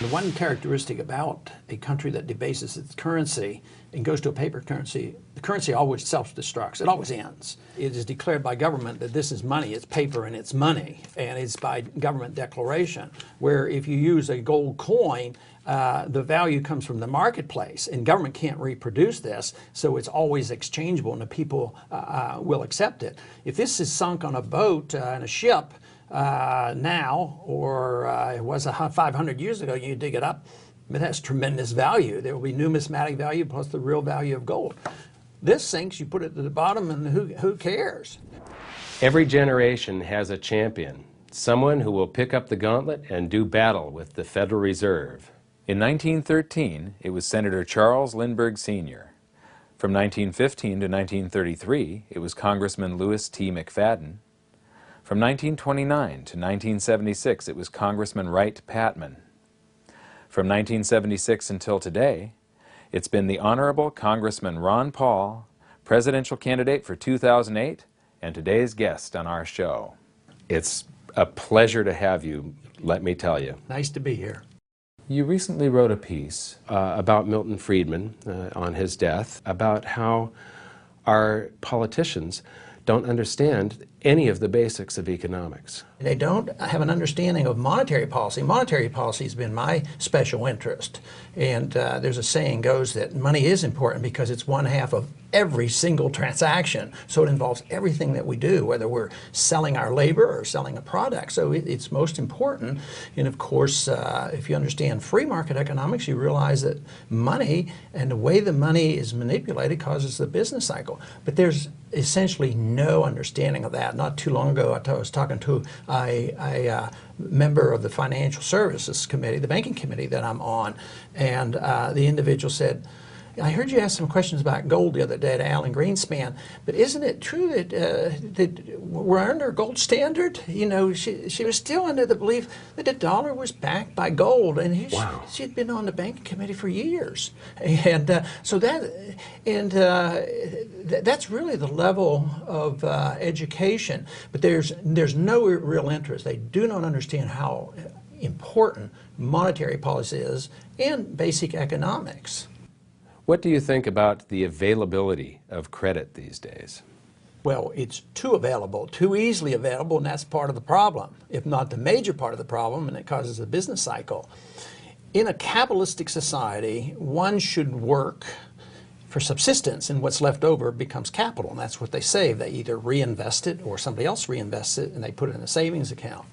The one characteristic about a country that debases its currency and goes to a paper currency, the currency always self-destructs. It always ends. It is declared by government that this is money, it's paper and it's money, and it's by government declaration. Where if you use a gold coin, the value comes from the marketplace, and government can't reproduce this, so it's always exchangeable, and the people will accept it. If this is sunk on a boat, in a ship, now, or it was 500 years ago, you dig it up, it has tremendous value. There will be numismatic value plus the real value of gold. This sinks, you put it to the bottom, and who cares? Every generation has a champion, someone who will pick up the gauntlet and do battle with the Federal Reserve. In 1913, it was Senator Charles Lindbergh Sr. From 1915 to 1933, it was Congressman Louis T. McFadden. From 1929 to 1976, it was Congressman Wright Patman. From 1976 until today, it's been the Honorable Congressman Ron Paul, presidential candidate for 2008, and today's guest on our show. It's a pleasure to have you, let me tell you. Nice to be here. You recently wrote a piece about Milton Friedman on his death, about how our politicians don't understand any of the basics of economics. They don't have an understanding of monetary policy. Monetary policy has been my special interest. And there's a saying goes that money is important because it's one half of every single transaction. So it involves everything that we do, whether we're selling our labor or selling a product. So it's most important. And of course, if you understand free market economics, you realize that money and the way the money is manipulated causes the business cycle. But there's essentially no understanding of that. Not too long ago, I was talking to a member of the Financial Services Committee, the banking committee that I'm on, and the individual said, I heard you ask some questions about gold the other day to Alan Greenspan, but isn't it true that, that we're under a gold standard? You know, she was still under the belief that the dollar was backed by gold, and wow. She'd been on the banking committee for years. And so that, and that's really the level of education, but there's no real interest. They do not understand how important monetary policy is and basic economics. What do you think about the availability of credit these days? Well, it's too available, too easily available, and that's part of the problem, if not the major part of the problem, and it causes the business cycle. In a capitalistic society, one should work for subsistence, and what's left over becomes capital, and that's what they save. They either reinvest it or somebody else reinvests it, and they put it in a savings account.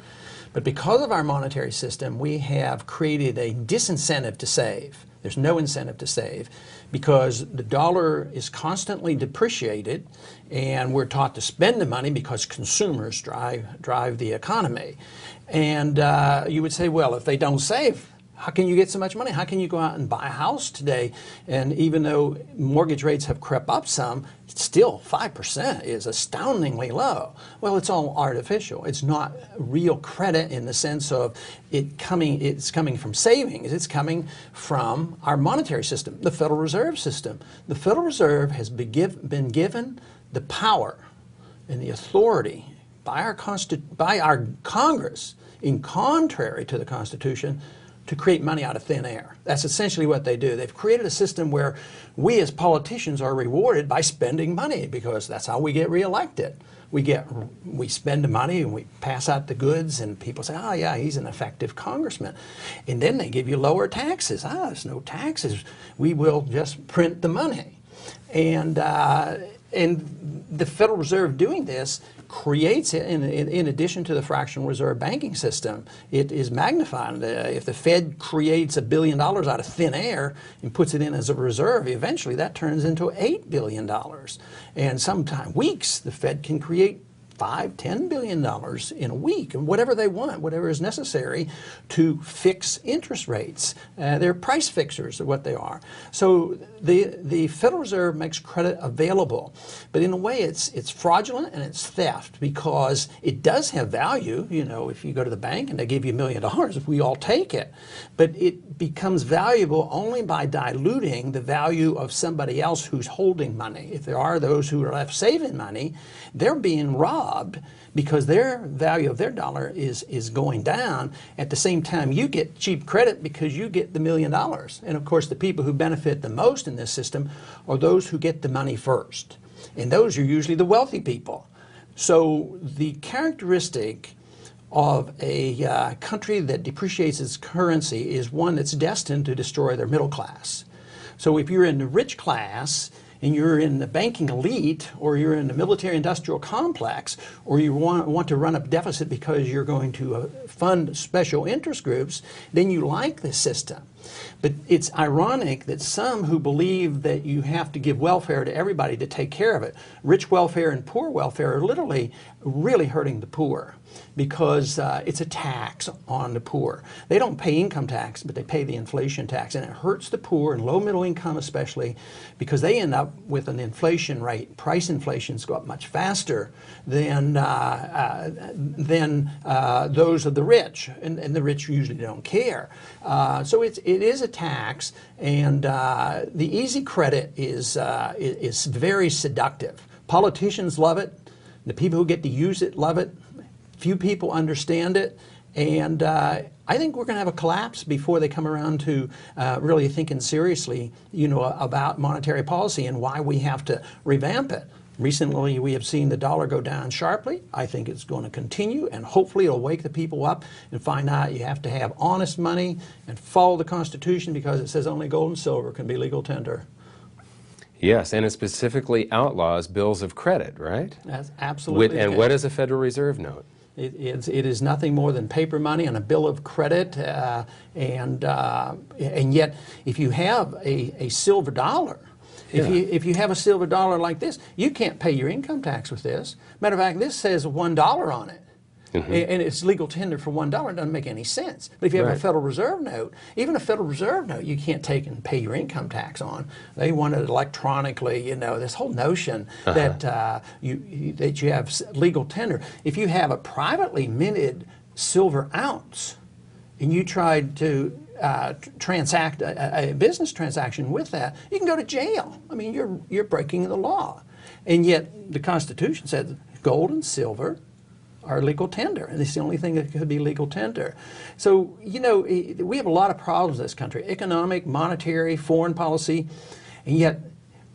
But because of our monetary system, we have created a disincentive to save. There's no incentive to save because the dollar is constantly depreciated, and we're taught to spend the money because consumers drive the economy. And you would say, well, if they don't save, how can you get so much money? How can you go out and buy a house today? And even though mortgage rates have crept up some, still 5% is astoundingly low. Well, it's all artificial. It's not real credit in the sense of it's coming from savings. It's coming from our monetary system, the Federal Reserve System. The Federal Reserve has been given the power and the authority by our Congress, in contrary to the Constitution, to create money out of thin air. That's essentially what they do. They've created a system where we as politicians are rewarded by spending money because that's how we get reelected. We spend the money and we pass out the goods, and people say, oh yeah, he's an effective congressman. And then they give you lower taxes. There's no taxes. We will just print the money. And the Federal Reserve doing this creates it, in addition to the fractional reserve banking system, it is magnified. If the Fed creates $1 billion out of thin air and puts it in as a reserve, eventually that turns into $8 billion. And sometimes weeks, the Fed can create $5–10 billion in a week, and whatever they want, whatever is necessary to fix interest rates. They're price fixers are what they are. So the Federal Reserve makes credit available, but in a way it's fraudulent and it's theft because it does have value. You know, if you go to the bank and they give you $1 million, we all take it. But it becomes valuable only by diluting the value of somebody else who's holding money. If there are those who are left saving money, they're being robbed robbed because their value of their dollar is going down. At the same time, you get cheap credit because you get the $1 million. And of course, the people who benefit the most in this system are those who get the money first. And those are usually the wealthy people. So the characteristic of a country that depreciates its currency is one that's destined to destroy their middle class. So if you're in the rich class and you're in the banking elite, or you're in the military-industrial complex, or you want to run a deficit because you're going to fund special interest groups, then you like this system. But it's ironic that some who believe that you have to give welfare to everybody to take care of it, rich welfare and poor welfare, are literally really hurting the poor, because it's a tax on the poor. They don't pay income tax, but they pay the inflation tax, and it hurts the poor and low middle income especially, because they end up with an inflation rate. Price inflations go up much faster than those of the rich, and the rich usually don't care. So it is a tax, and the easy credit is very seductive. Politicians love it. The people who get to use it love it. Few people understand it, and I think we're going to have a collapse before they come around to really thinking seriously, about monetary policy and why we have to revamp it. Recently, we have seen the dollar go down sharply. I think it's going to continue, and hopefully it'll wake the people up and find out you have to have honest money and follow the Constitution, because it says only gold and silver can be legal tender. Yes, and it specifically outlaws bills of credit, right? That's absolutely. And what is a Federal Reserve note? It is nothing more than paper money on a bill of credit, and yet if you have a silver dollar, if you have a silver dollar like this, you can't pay your income tax with this. Matter of fact, this says $1 on it. Mm-hmm. And it's legal tender for $1. It doesn't make any sense. But if you have a Federal Reserve note, even a Federal Reserve note, you can't take and pay your income tax on. They want it electronically. This whole notion that you have legal tender. If you have a privately minted silver ounce, and you tried to transact a business transaction with that, you can go to jail. I mean, you're breaking the law. And yet the Constitution said gold and silver are legal tender, and it's the only thing that could be legal tender. So, we have a lot of problems in this country: economic, monetary, foreign policy, and yet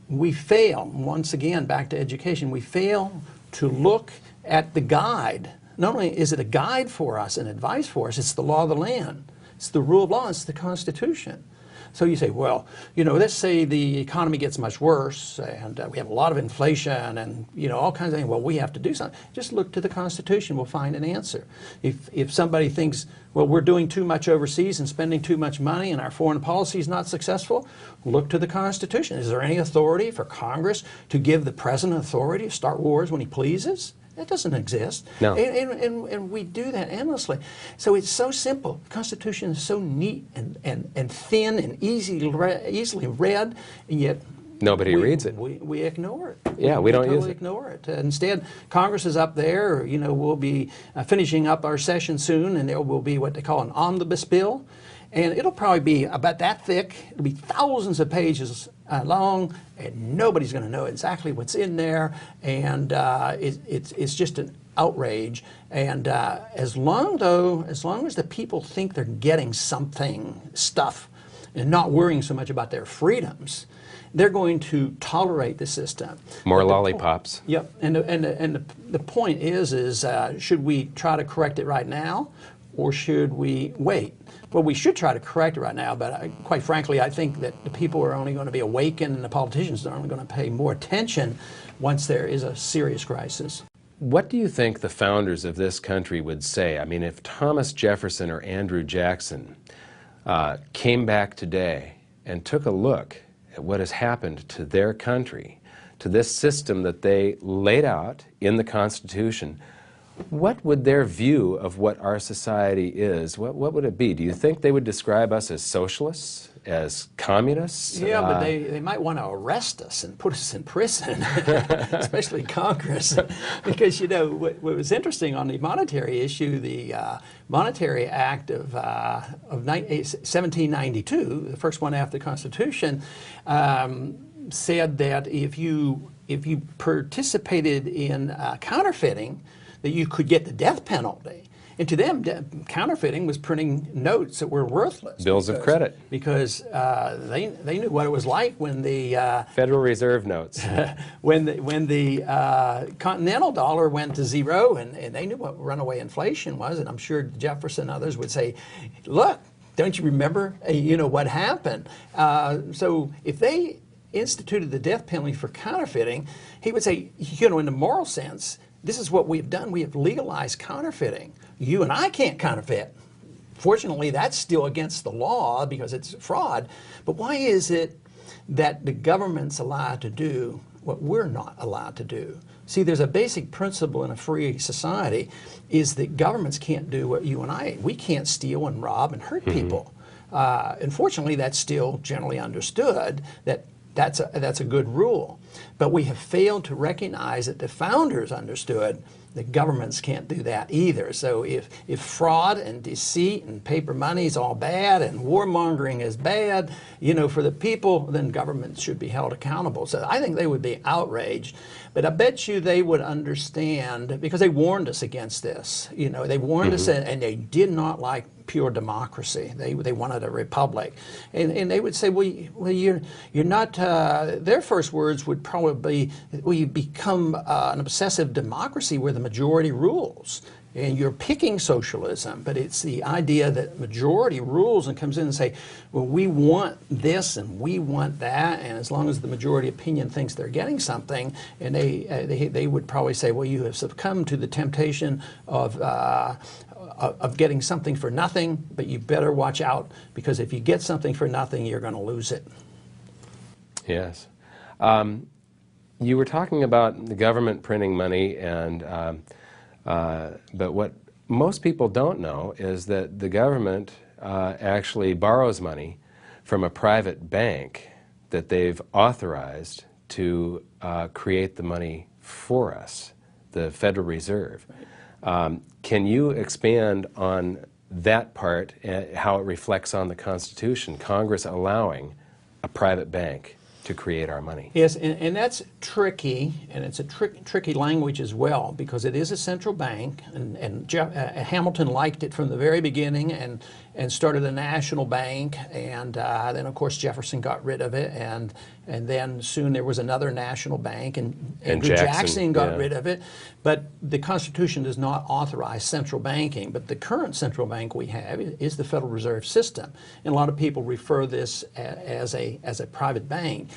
we fail, once again, back to education, we fail to look at the guide. Not only is it a guide for us and advice for us, it's the law of the land. It's the rule of law, it's the Constitution. So you say, well, let's say the economy gets much worse, and we have a lot of inflation, and all kinds of things. Well, we have to do something. Just look to the Constitution. We'll find an answer. If somebody thinks, well, we're doing too much overseas and spending too much money, and our foreign policy is not successful, look to the Constitution. Is there any authority for Congress to give the president authority to start wars when he pleases? That doesn't exist. No. And we do that endlessly. So it's so simple. The Constitution is so neat and thin and easily read, and yet nobody reads it. We ignore it. Yeah, we don't totally use it. Ignore it. Instead, Congress is up there. We'll be finishing up our session soon, and there will be what they call an omnibus bill. And it'll probably be about that thick. It'll be thousands of pages long, and nobody's going to know exactly what's in there. And it's just an outrage. And as long as the people think they're getting stuff, and not worrying so much about their freedoms, they're going to tolerate the system. More lollipops. Yep. And the point is should we try to correct it right now, or should we wait? Well, we should try to correct it right now, but quite frankly, I think that the people are only going to be awakened, and the politicians are only going to pay more attention once there is a serious crisis. What do you think the founders of this country would say? I mean, if Thomas Jefferson or Andrew Jackson came back today and took a look at what has happened to their country, to this system that they laid out in the Constitution, what would their view of what our society is, what would it be? Do you think they would describe us as socialists, as communists? Yeah, but they might want to arrest us and put us in prison, especially Congress. Because, what was interesting on the monetary issue, the Monetary Act of 1792, the first one after the Constitution, said that if you if you participated in counterfeiting, that you could get the death penalty. And to them, counterfeiting was printing notes that were worthless. Bills of credit. Because they knew what it was like when the Federal Reserve notes. when the continental dollar went to zero, and they knew what runaway inflation was. And I'm sure Jefferson and others would say, look, don't you remember, what happened? So if they instituted the death penalty for counterfeiting, he would say, in a moral sense, this is what we've done. We have legalized counterfeiting. You and I can't counterfeit. Fortunately, that's still against the law because it's fraud. But why is it that the government's allowed to do what we're not allowed to do? See, there's a basic principle in a free society is that governments can't do what you and I, we can't steal and rob and hurt people. Unfortunately, that's still generally understood that that's a good rule. But we have failed to recognize that the founders understood that governments can't do that either. So if fraud and deceit and paper money is all bad and warmongering is bad, for the people, then governments should be held accountable. So I think they would be outraged. But I bet you they would understand, because they warned us against this. They warned us, and they did not like pure democracy. They wanted a republic. And they would say, well, you're not, their first words would probably be, well, you become an obsessive democracy where the majority rules. And you're picking socialism, but it's the idea that majority rules and comes in and say, well, we want this and we want that, and as long as the majority opinion thinks they're getting something, and they would probably say, well, you have succumbed to the temptation of getting something for nothing, but you better watch out, because if you get something for nothing, you're going to lose it. Yes. You were talking about the government printing money, and but what most people don't know is that the government actually borrows money from a private bank that they've authorized to create the money for us, the Federal Reserve. Can you expand on that part, how it reflects on the Constitution, Congress allowing a private bank to create our money? Yes, and that's tricky, and it's a tricky language as well, because it is a central bank, and Hamilton liked it from the very beginning and started a national bank, and then of course Jefferson got rid of it, and then soon there was another national bank, and Andrew Jackson got rid of it. But the Constitution does not authorize central banking, but the current central bank we have is the Federal Reserve System, and a lot of people refer this as a private bank.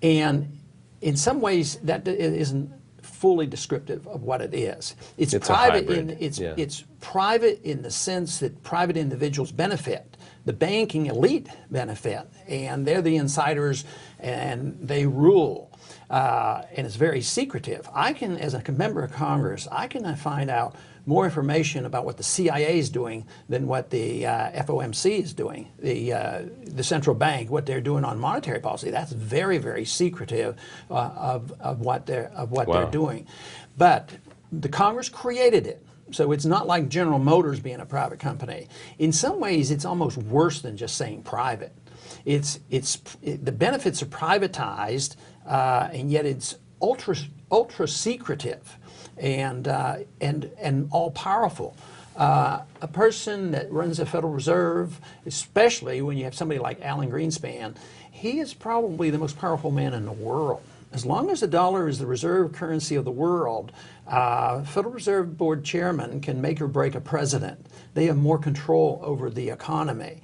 And in some ways that isn't fully descriptive of what it is. It's private it's private in the sense that private individuals benefit. The banking elite benefit, and they're the insiders, and they rule. And it's very secretive. I can, as a member of Congress, I can find out more information about what the CIA is doing than what the FOMC is doing, the central bank, what they're doing on monetary policy. That's very, very secretive of what they're doing. But the Congress created it. So it's not like General Motors being a private company. In some ways, it's almost worse than just saying private. The benefits are privatized, and yet it's ultra secretive and all powerful. A person that runs the Federal Reserve, especially when you have somebody like Alan Greenspan, he is probably the most powerful man in the world. As long as the dollar is the reserve currency of the world, Federal Reserve Board chairman can make or break a president. They have more control over the economy.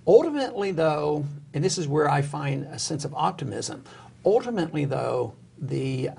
Ultimately, though, and this is where I find a sense of optimism, ultimately, though, the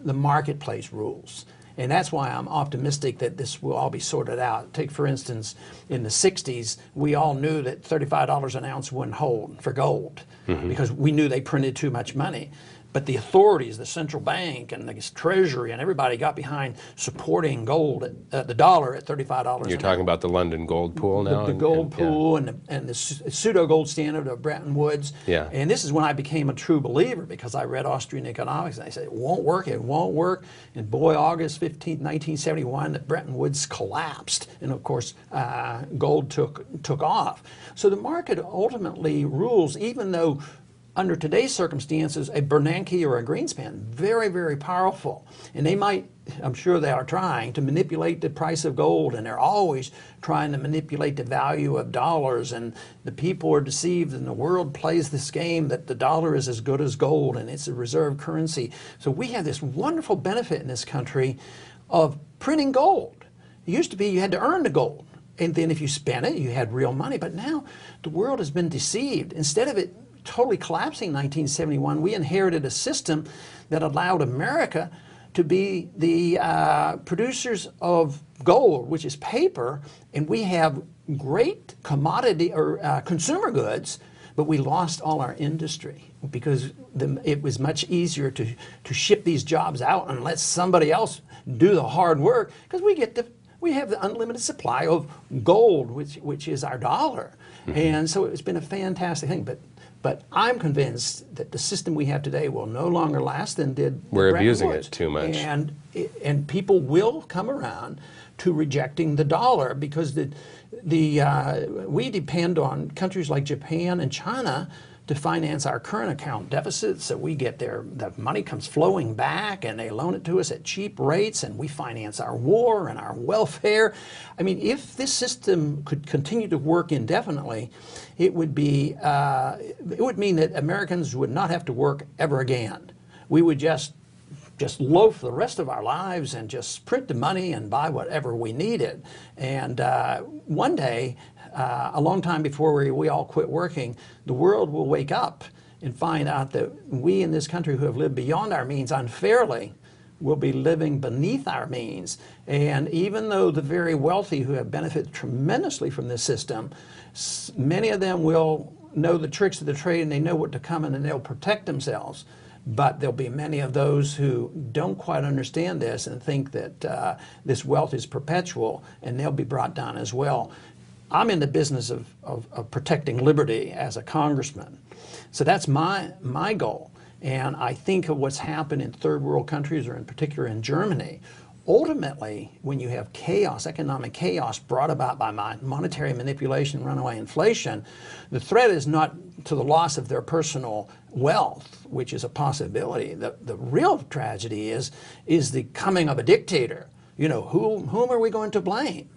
marketplace rules. And that's why I'm optimistic that this will all be sorted out. Take, for instance, in the 60s, we all knew that $35 an ounce wouldn't hold for gold because we knew they printed too much money. But the authorities, the central bank and the Treasury and everybody got behind supporting gold, the dollar at $35. You're talking about the London gold pool now? The gold pool and the pseudo-gold standard of Bretton Woods. Yeah. And this is when I became a true believer, because I read Austrian economics and I said, it won't work, it won't work. And boy, August 15th, 1971, the Bretton Woods collapsed. And of course, gold took off. So the market ultimately rules, even though under today's circumstances, a Bernanke or a Greenspan, very, very powerful. And they might, I'm sure they are trying to manipulate the price of gold, and they're always trying to manipulate the value of dollars, and the people are deceived, and the world plays this game that the dollar is as good as gold and it's a reserve currency. So we have this wonderful benefit in this country of printing gold. It used to be you had to earn the gold, and then if you spent it, you had real money. But now the world has been deceived. Instead of it totally collapsing in 1971, we inherited a system that allowed America to be the producers of gold, which is paper, and we have great commodity or consumer goods, but we lost all our industry because it was much easier to ship these jobs out and let somebody else do the hard work, because we have the unlimited supply of gold, which is our dollar. Mm-hmm. And so it's been a fantastic thing. But I'm convinced that the system we have today will no longer last than did We're Bretton abusing Woods. it too much. And people will come around to rejecting the dollar, because we depend on countries like Japan and China to finance our current account deficits. So we get the money comes flowing back, and they loan it to us at cheap rates, and we finance our war and our welfare. I mean, if this system could continue to work indefinitely, it would mean that Americans would not have to work ever again. We would just loaf the rest of our lives and just print the money and buy whatever we needed. And one day, a long time before we all quit working, the world will wake up and find out that we in this country who have lived beyond our means unfairly will be living beneath our means. And even though the very wealthy who have benefited tremendously from this system, many of them will know the tricks of the trade, and they know what to come in, and they'll protect themselves. But there'll be many of those who don't quite understand this and think that this wealth is perpetual, and they'll be brought down as well. I'm in the business of protecting liberty as a congressman. So that's my goal. And I think of what's happened in third world countries, or in particular in Germany. Ultimately, when you have chaos, economic chaos brought about by monetary manipulation, runaway inflation, the threat is not to the loss of their personal wealth, which is a possibility. The real tragedy is the coming of a dictator. You know, whom are we going to blame?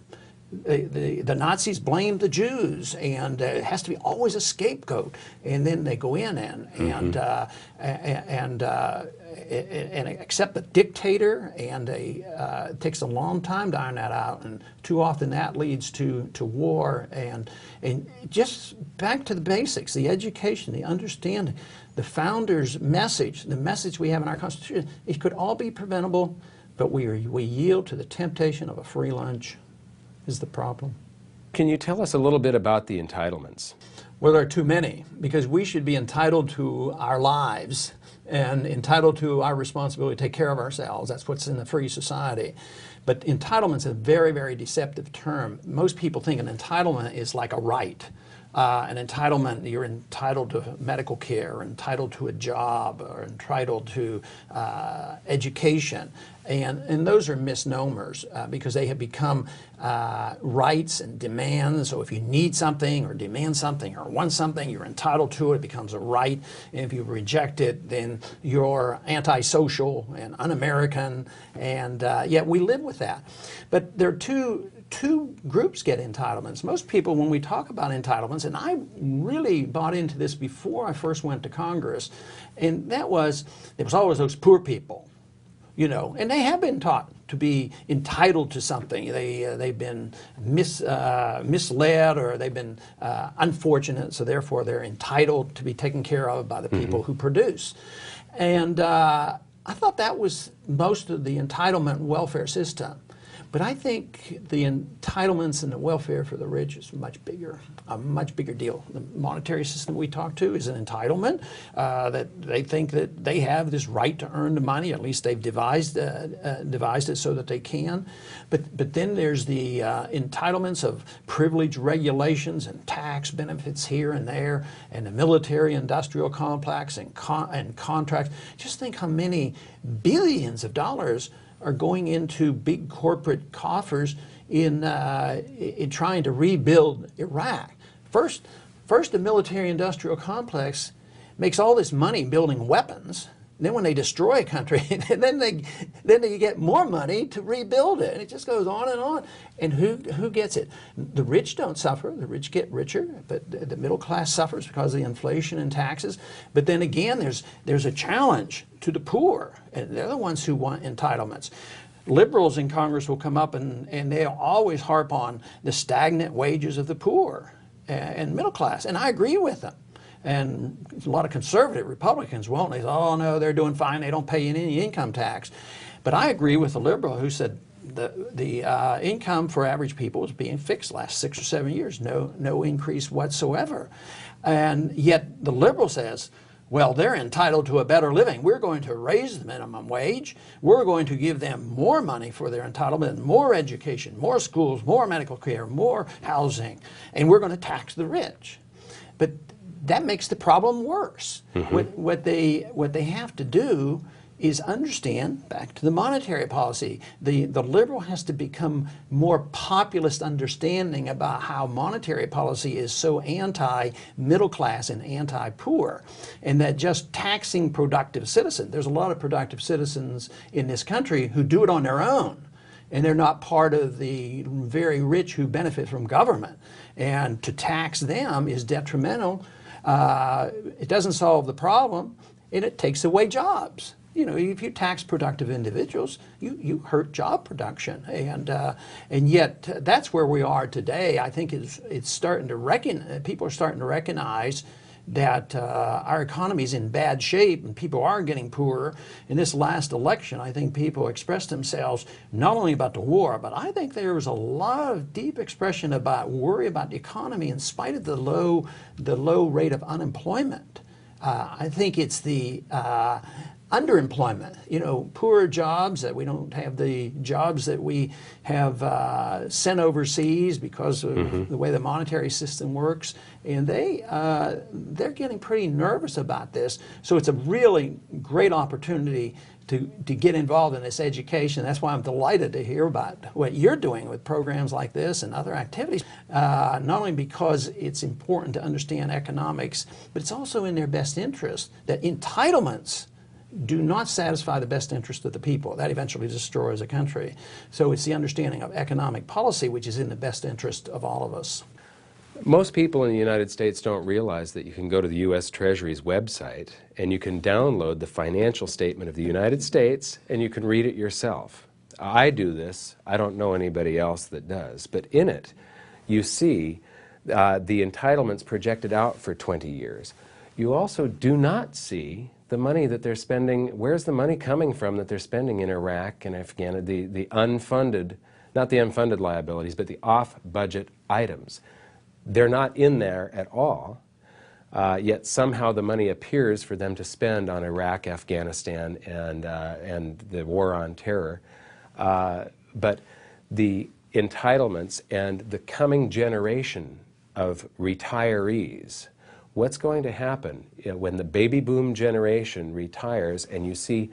The Nazis blamed the Jews, and it has to be always a scapegoat. And then they go in and accept the dictator, and it takes a long time to iron that out, and too often that leads to war. And just back to the basics, the education, the understanding, the founders' message, the message we have in our Constitution, it could all be preventable, but we yield to the temptation of a free lunch. Is the problem. Can you tell us a little bit about the entitlements? Well, there are too many, because we should be entitled to our lives and entitled to our responsibility to take care of ourselves. That's what's in the free society. But entitlement is a very, very deceptive term. Most people think an entitlement is like a right. An entitlement, you're entitled to medical care, entitled to a job, or entitled to education. And those are misnomers because they have become rights and demands. So if you need something or demand something or want something, you're entitled to it. It becomes a right. And if you reject it, then you're antisocial and un-American. And yet we live with that. But there are two groups get entitlements. Most people, when we talk about entitlements, and I really bought into this before I first went to Congress, and there was always those poor people, you know, and they have been taught to be entitled to something. They've been misled, or they've been unfortunate, so therefore they're entitled to be taken care of by the people who produce. And I thought that was most of the entitlement welfare system. But I think the entitlements and the welfare for the rich is a much bigger deal. The monetary system we talk to is an entitlement, that they think that they have this right to earn the money. At least they've devised it so that they can. But then there's the entitlements of privilege regulations and tax benefits here and there, and the military-industrial complex and contracts. Just think how many billions of dollars are going into big corporate coffers in trying to rebuild Iraq. First, the military-industrial complex makes all this money building weapons. Then when they destroy a country, then they get more money to rebuild it. And it just goes on and on. And who gets it? The rich don't suffer. The rich get richer, but the middle class suffers because of the inflation and taxes. But then again, there's a challenge to the poor, and they're the ones who want entitlements. Liberals in Congress will come up and they'll always harp on the stagnant wages of the poor and middle class, and I agree with them. And a lot of conservative Republicans won't. They say, oh no, they're doing fine, they don't pay any income tax. But I agree with the liberal who said the income for average people is being fixed the last 6 or 7 years, no increase whatsoever. And yet the liberal says, well, they're entitled to a better living. We're going to raise the minimum wage. We're going to give them more money for their entitlement, more education, more schools, more medical care, more housing, and we're going to tax the rich. But that makes the problem worse. Mm-hmm. What they have to do is understand, back to the monetary policy, the liberal has to become more populist understanding about how monetary policy is so anti-middle class and anti-poor, and that just taxing productive citizens, there's a lot of productive citizens in this country who do it on their own, and they're not part of the very rich who benefit from government, and to tax them is detrimental. It doesn't solve the problem, and it takes away jobs. You know, if you tax productive individuals, you hurt job production, and yet that's where we are today. I think it's starting to people are starting to recognize that our economy is in bad shape and people are getting poorer. In this last election, I think people expressed themselves not only about the war, but I think there was a lot of deep expression about worry about the economy in spite of the low rate of unemployment. I think it's the underemployment, you know, poor jobs, that we don't have the jobs that we have sent overseas because of mm-hmm. the way the monetary system works, and they're getting pretty nervous about this. So it's a really great opportunity to get involved in this education. That's why I'm delighted to hear about what you're doing with programs like this and other activities, not only because it's important to understand economics, but it's also in their best interest that entitlements do not satisfy the best interest of the people. That eventually destroys a country. So it's the understanding of economic policy which is in the best interest of all of us. Most people in the United States don't realize that you can go to the U.S. Treasury's website and you can download the financial statement of the United States and you can read it yourself. I do this. I don't know anybody else that does. But in it, you see the entitlements projected out for 20 years. You also do not see the money that they're spending. Where's the money coming from that they're spending in Iraq and Afghanistan, the unfunded, not the unfunded liabilities, but the off-budget items. They're not in there at all, yet somehow the money appears for them to spend on Iraq, Afghanistan, and the war on terror. But the entitlements and the coming generation of retirees, what's going to happen when the baby boom generation retires and you see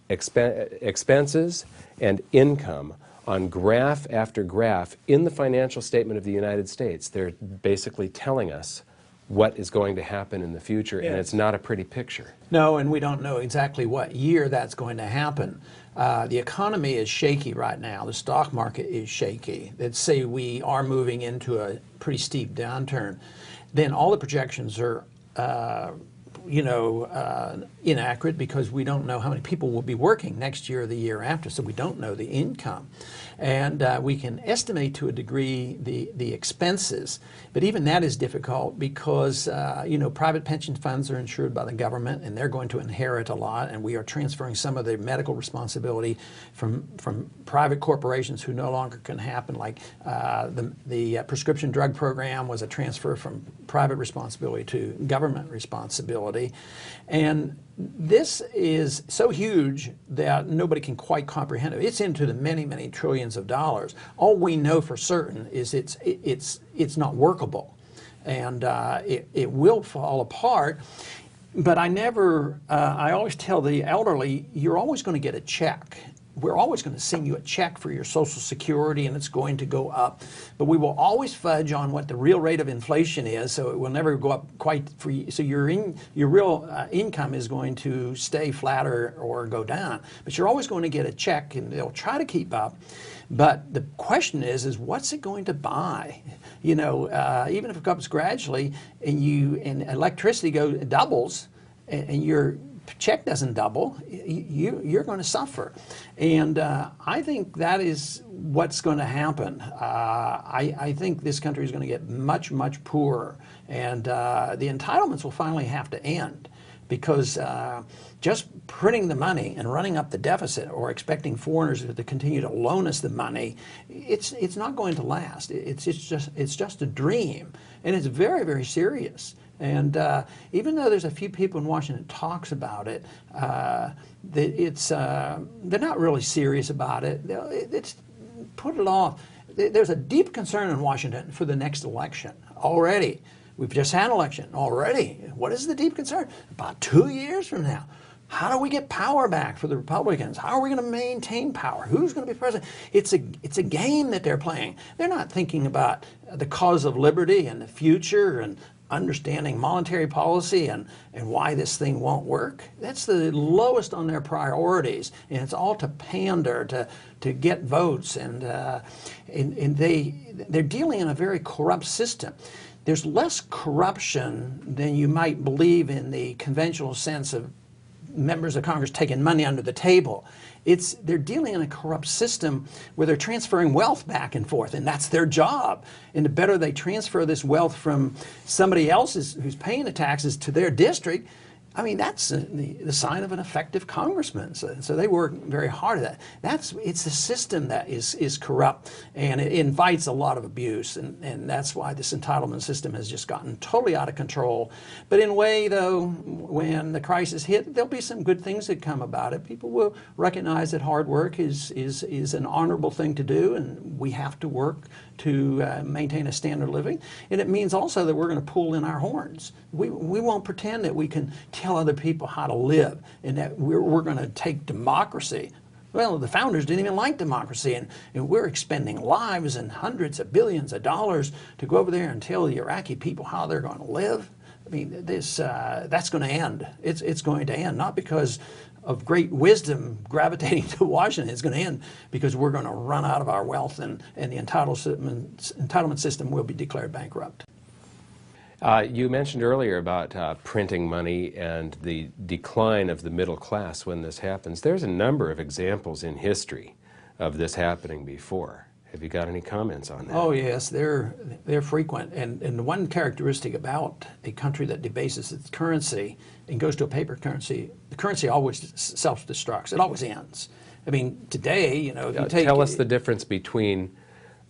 expenses and income on graph after graph in the financial statement of the United States? They're basically telling us what is going to happen in the future, and it's not a pretty picture. No, and we don't know exactly what year that's going to happen. The economy is shaky right now. The stock market is shaky. Let's say we are moving into a pretty steep downturn. Then all the projections are, inaccurate because we don't know how many people will be working next year or the year after, so we don't know the income. And we can estimate to a degree the expenses, but even that is difficult because private pension funds are insured by the government and they're going to inherit a lot, and we are transferring some of the medical responsibility from private corporations who no longer can happen, like the prescription drug program was a transfer from private responsibility to government responsibility. And this is so huge that nobody can quite comprehend it. It's into the many, many trillions of dollars. All we know for certain is it's not workable, and it will fall apart. But I always tell the elderly, you're always going to get a check. we're always going to send you a check for your Social Security, and it's going to go up. But we will always fudge on what the real rate of inflation is, so it will never go up quite for you. So your real income is going to stay flat or go down. But you're always going to get a check, and they'll try to keep up. But the question is what's it going to buy? You know, even if it comes gradually, and electricity doubles, and your check doesn't double, you're going to suffer. And I think that is what's going to happen. I think this country is going to get much, much poorer. And the entitlements will finally have to end, because just printing the money and running up the deficit or expecting foreigners to continue to loan us the money, it's not going to last. It's just a dream, and it's very, very serious. And even though there's a few people in Washington that talks about it, they're not really serious about it. It's put it off. There's a deep concern in Washington for the next election already. We've just had an election already. What is the deep concern? About 2 years from now, how do we get power back for the Republicans? How are we going to maintain power? Who's going to be president? It's a game that they're playing. They're not thinking about the cause of liberty and the future and understanding monetary policy and why this thing won't work. That's the lowest on their priorities, and it's all to pander, to get votes, and they're dealing in a very corrupt system. There's less corruption than you might believe in the conventional sense of members of Congress taking money under the table. They're dealing in a corrupt system where they're transferring wealth back and forth, and that's their job. And the better they transfer this wealth from somebody else who's paying the taxes to their district, I mean, that's the sign of an effective congressman. So they work very hard at that. It's a system that is corrupt, and it invites a lot of abuse, and that's why this entitlement system has just gotten totally out of control. But in a way, though, when the crisis hit, there'll be some good things that come about it. People will recognize that hard work is an honorable thing to do, and we have to work to maintain a standard of living. And it means also that we're going to pull in our horns. We won't pretend that we can tell other people how to live, and that we're going to take democracy. Well, the founders didn't even like democracy, and we're expending lives and hundreds of billions of dollars to go over there and tell the Iraqi people how they're going to live. I mean, that's going to end. It's going to end, not because of great wisdom gravitating to Washington. It's going to end because we're going to run out of our wealth, and the entitlement system will be declared bankrupt. You mentioned earlier about printing money and the decline of the middle class when this happens. There's a number of examples in history of this happening before. Have you got any comments on that? Oh yes, they're frequent, and the one characteristic about a country that debases its currency and goes to a paper currency, the currency always self-destructs. It always ends. I mean, today, you know, tell us the difference between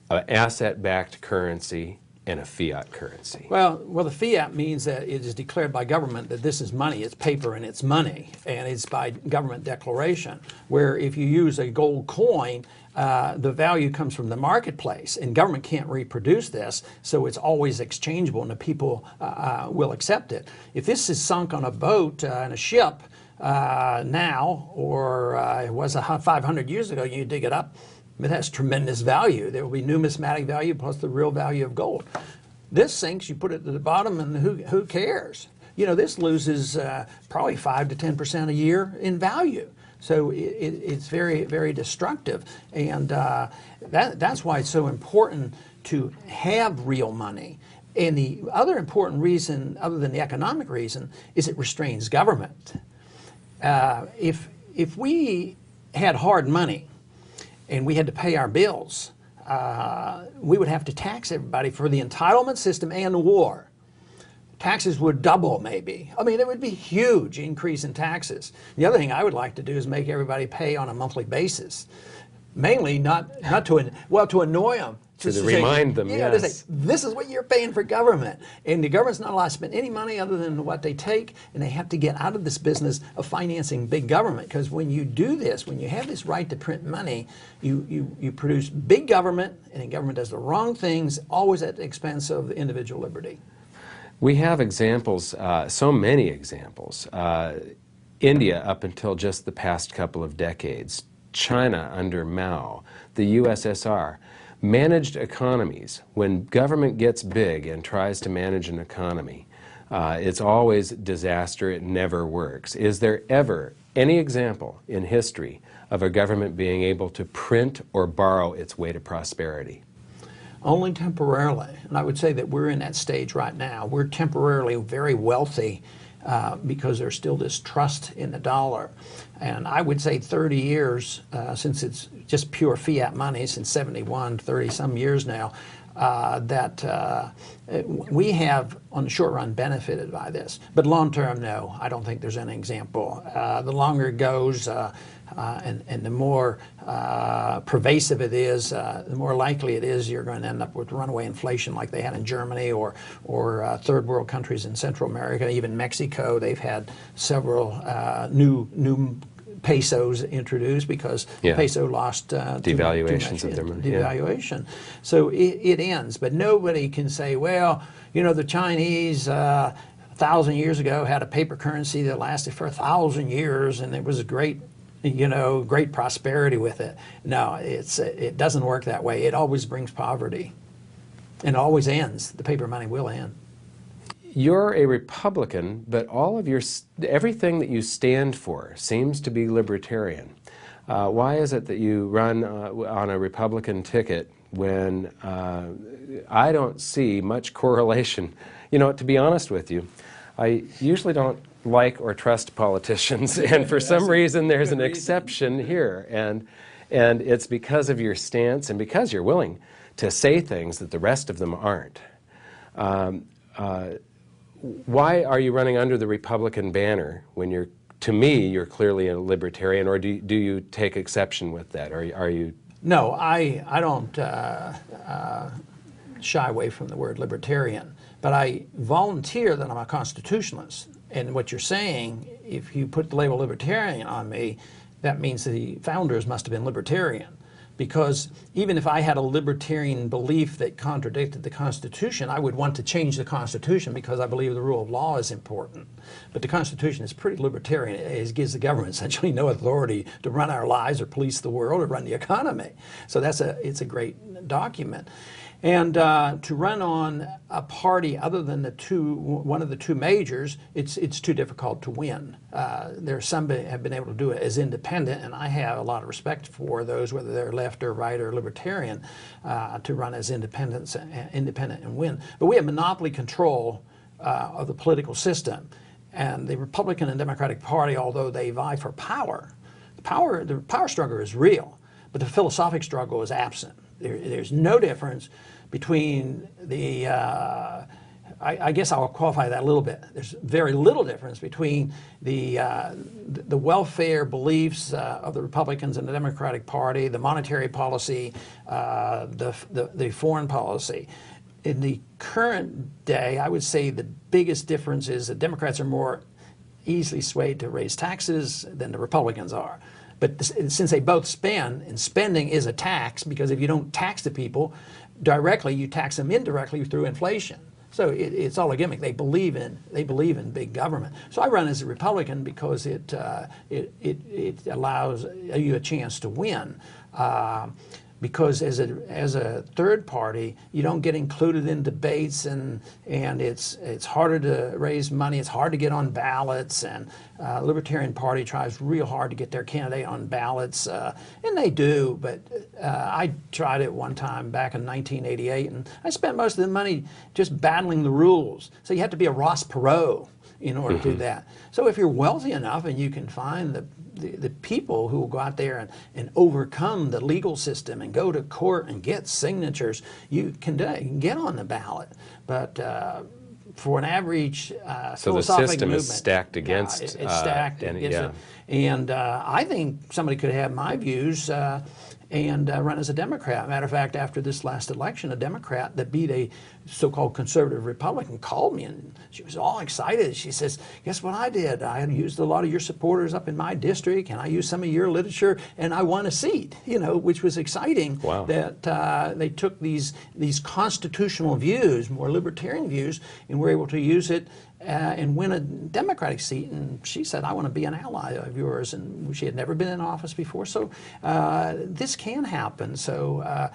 an asset-backed currency and a fiat currency. Well, the fiat means that it is declared by government that this is money, it's paper and it's money, and it's by government declaration. Where if you use a gold coin, the value comes from the marketplace, and government can't reproduce this, so it's always exchangeable, and the people will accept it. If this is sunk on a boat in a ship now, or it was 500 years ago, you dig it up, it has tremendous value. There will be numismatic value plus the real value of gold. This sinks, you put it to the bottom, and who cares? You know, this loses probably 5 to 10% a year in value. So it's very, very destructive. And that's why it's so important to have real money. And the other important reason, other than the economic reason, is it restrains government. If we had hard money, and we had to pay our bills, we would have to tax everybody for the entitlement system and the war. Taxes would double, maybe. I mean, there would be a huge increase in taxes. The other thing I would like to do is make everybody pay on a monthly basis. Mainly not to annoy them. To remind them, yes. To say, this is what you're paying for government. And the government's not allowed to spend any money other than what they take, and they have to get out of this business of financing big government. Because when you do this, when you have this right to print money, you produce big government, and the government does the wrong things, always at the expense of individual liberty. We have examples, so many examples. India, up until just the past couple of decades, China under Mao, the USSR, managed economies. When government gets big and tries to manage an economy, it's always disaster. It never works. Is there ever any example in history of a government being able to print or borrow its way to prosperity? Only temporarily. And I would say that we're in that stage right now. We're temporarily very wealthy because there's still this trust in the dollar. And I would say 30 years, since it's just pure fiat money, since 71, 30 some years now, that we have, on the short run, benefited by this. But long term, no, I don't think there's any example. The longer it goes, and the more pervasive it is, the more likely it is you're going to end up with runaway inflation like they had in Germany or third world countries in Central America, even Mexico. They've had several new pesos introduced because the peso lost devaluations of their money. Devaluation. So it ends, but nobody can say, well, you know, the Chinese 1,000 years ago had a paper currency that lasted for 1,000 years and it was great, you know, great prosperity with it. No, it doesn't work that way. It always brings poverty and it always ends. The paper money will end. You're a Republican, but all of everything that you stand for seems to be libertarian. Why is it that you run on a Republican ticket when I don't see much correlation? You know, to be honest with you, I usually don't like or trust politicians, and for some reason there's an exception here, and it's because of your stance and because you're willing to say things that the rest of them aren't. Why are you running under the Republican banner when to me, you're clearly a libertarian, or do you take exception with that? Are you? No, I don't shy away from the word libertarian, but I volunteer that I'm a constitutionalist. And what you're saying, if you put the label libertarian on me, that means the founders must have been libertarian. Because even if I had a libertarian belief that contradicted the Constitution, I would want to change the Constitution because I believe the rule of law is important. But the Constitution is pretty libertarian. It gives the government essentially no authority to run our lives or police the world or run the economy. So it's a great document. And to run on a party other than one of the two majors, it's too difficult to win. There's some that have been able to do it as independent, and I have a lot of respect for those, whether they're left or right or libertarian, to run as independent and win. But we have monopoly control of the political system, and the Republican and Democratic Party, although they vie for power, the power struggle is real, but the philosophic struggle is absent. There's no difference between the, I guess I'll qualify that a little bit. There's very little difference between the welfare beliefs of the Republicans and the Democratic Party, the monetary policy, the foreign policy. In the current day, I would say the biggest difference is that Democrats are more easily swayed to raise taxes than the Republicans are. But since they both spend, and spending is a tax, because if you don't tax the people directly, you tax them indirectly through inflation. So it's all a gimmick. They believe in big government. So I run as a Republican because it allows you a chance to win. Because as a third party, you don't get included in debates, and it's harder to raise money. It's hard to get on ballots, and Libertarian Party tries real hard to get their candidate on ballots, and they do. But I tried it one time back in 1988, and I spent most of the money just battling the rules. So you have to be a Ross Perot in order to do that. So if you're wealthy enough and you can find the people who will go out there and overcome the legal system and go to court and get signatures, you can get on the ballot. But for an average so the system is stacked against it's stacked against it. And I think somebody could have my views and run as a Democrat. Matter of fact, after this last election, a Democrat that beat a so-called conservative Republican called me, and she was all excited. She says, guess what I did? I had used a lot of your supporters up in my district, and I used some of your literature, and I won a seat, which was exciting. Wow. That they took these constitutional views, more libertarian views, and were able to use it and win a Democratic seat. And she said, I want to be an ally of yours. And she had never been in office before. So this can happen. So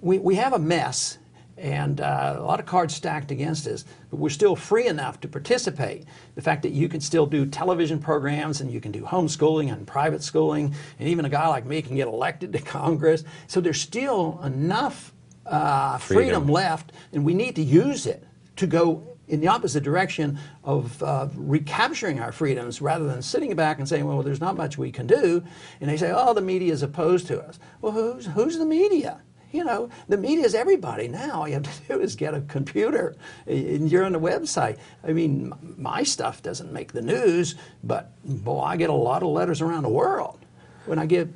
we have a mess and a lot of cards stacked against us, but we're still free enough to participate. The fact that you can still do television programs and you can do homeschooling and private schooling, and even a guy like me can get elected to Congress. So there's still enough freedom left, and we need to use it to go in the opposite direction of recapturing our freedoms, rather than sitting back and saying, well, there's not much we can do. And they say, oh, the media is opposed to us. Well, who's the media? You know, the media is everybody now. All you have to do is get a computer and you're on the website. I mean, my stuff doesn't make the news, but boy, I get a lot of letters around the world. When I give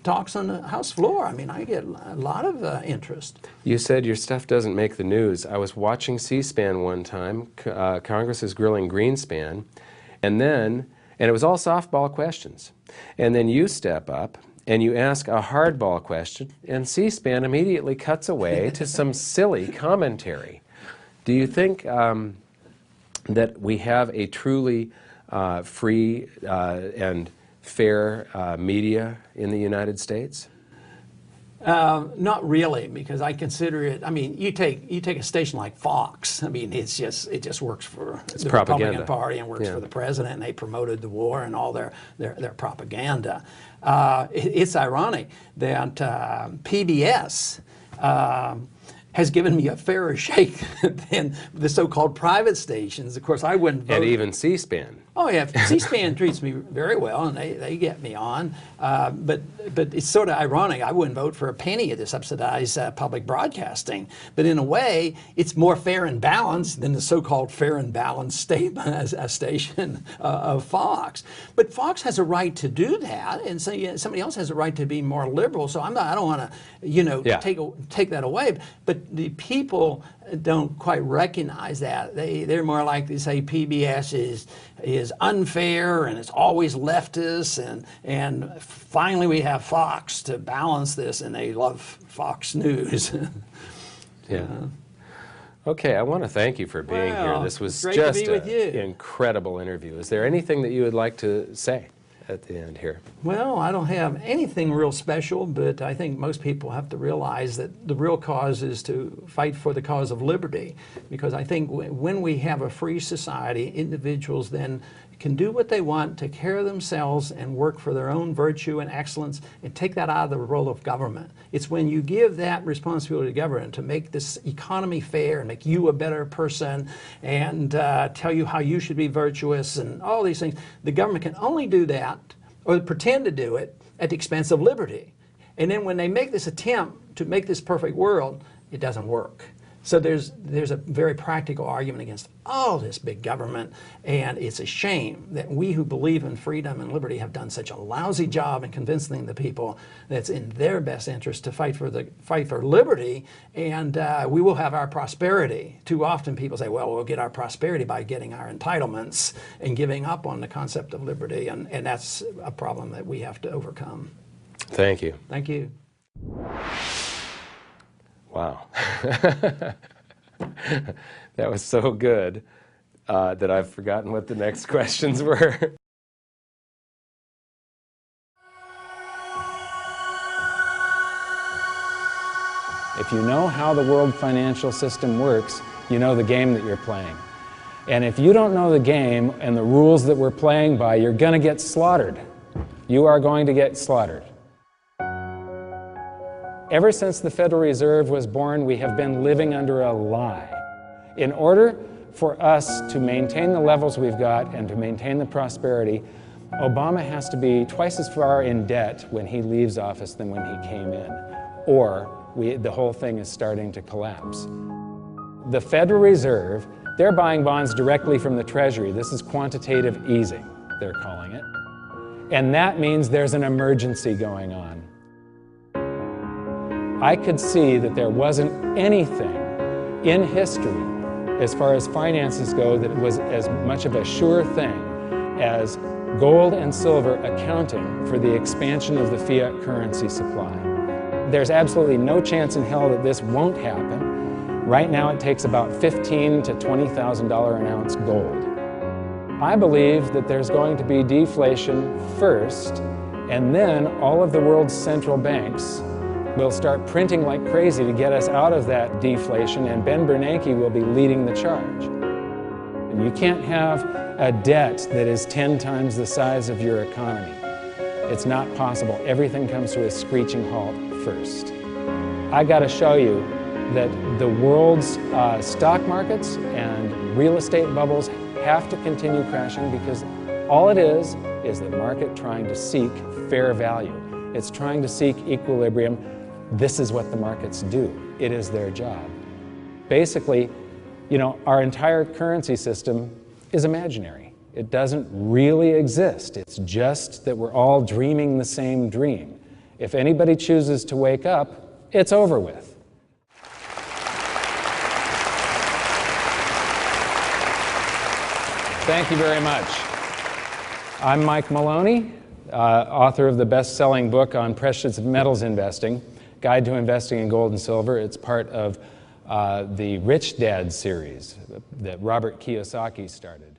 talks on the House floor, I mean, I get a lot of interest. You said your stuff doesn't make the news. I was watching C-SPAN one time. Congress is grilling Greenspan, and it was all softball questions. And then you step up and you ask a hardball question, and C-SPAN immediately cuts away to some silly commentary. Do you think that we have a truly free and fair media in the United States? Not really, because I consider it. I mean, you take a station like Fox. I mean, it just works for the Republican Party and works for the president. And they promoted the war and all their propaganda. It's ironic that PBS has given me a fairer shake than the so-called private stations. Of course, I wouldn't vote. And even C-SPAN. Oh yeah, C-SPAN treats me very well, and they get me on. But it's sort of ironic. I wouldn't vote for a penny to subsidize public broadcasting. But in a way, it's more fair and balanced than the so-called fair and balanced station of Fox. But Fox has a right to do that, and so somebody else has a right to be more liberal. So I don't want to, take that away. But the people don't quite recognize that. They're more likely to say PBS is unfair and it's always leftist, and finally we have Fox to balance this, and they love Fox News. Yeah. Okay, I want to thank you for being here. This was just an incredible interview. Is there anything that you would like to say at the end here? Well, I don't have anything real special, but I think most people have to realize that the real cause is to fight for the cause of liberty, because I think when we have a free society, individuals then can do what they want, take care of themselves, and work for their own virtue and excellence, and take that out of the role of government. It's when you give that responsibility to government to make this economy fair and make you a better person and tell you how you should be virtuous and all these things. The government can only do that, or pretend to do it, at the expense of liberty. And then when they make this attempt to make this perfect world, it doesn't work. So there's a very practical argument against all this big government, and it's a shame that we who believe in freedom and liberty have done such a lousy job in convincing the people that it's in their best interest to fight for liberty, and we will have our prosperity. Too often people say, well, we'll get our prosperity by getting our entitlements and giving up on the concept of liberty, and that's a problem that we have to overcome. Thank you. Thank you. Wow. That was so good that I've forgotten what the next questions were. If you know how the world financial system works, you know the game that you're playing. And if you don't know the game and the rules that we're playing by, you're going to get slaughtered. You are going to get slaughtered. Ever since the Federal Reserve was born, we have been living under a lie. In order for us to maintain the levels we've got and to maintain the prosperity, Obama has to be twice as far in debt when he leaves office than when he came in, or the whole thing is starting to collapse. The Federal Reserve, they're buying bonds directly from the Treasury. This is quantitative easing, they're calling it. And that means there's an emergency going on. I could see that there wasn't anything in history as far as finances go that was as much of a sure thing as gold and silver accounting for the expansion of the fiat currency supply. There's absolutely no chance in hell that this won't happen. Right now it takes about $15,000 to $20,000 an ounce gold. I believe that there's going to be deflation first, and then all of the world's central banks will start printing like crazy to get us out of that deflation, and Ben Bernanke will be leading the charge. And you can't have a debt that is 10 times the size of your economy. It's not possible. Everything comes to a screeching halt first. I got to show you that the world's stock markets and real estate bubbles have to continue crashing, because all it is the market trying to seek fair value. It's trying to seek equilibrium. This is what the markets do. It is their job. Basically, you know, our entire currency system is imaginary. It doesn't really exist. It's just that we're all dreaming the same dream. If anybody chooses to wake up, it's over with. Thank you very much. I'm Mike Maloney, author of the best-selling book on precious metals investing, Guide to Investing in Gold and Silver. It's part of the Rich Dad series that Robert Kiyosaki started.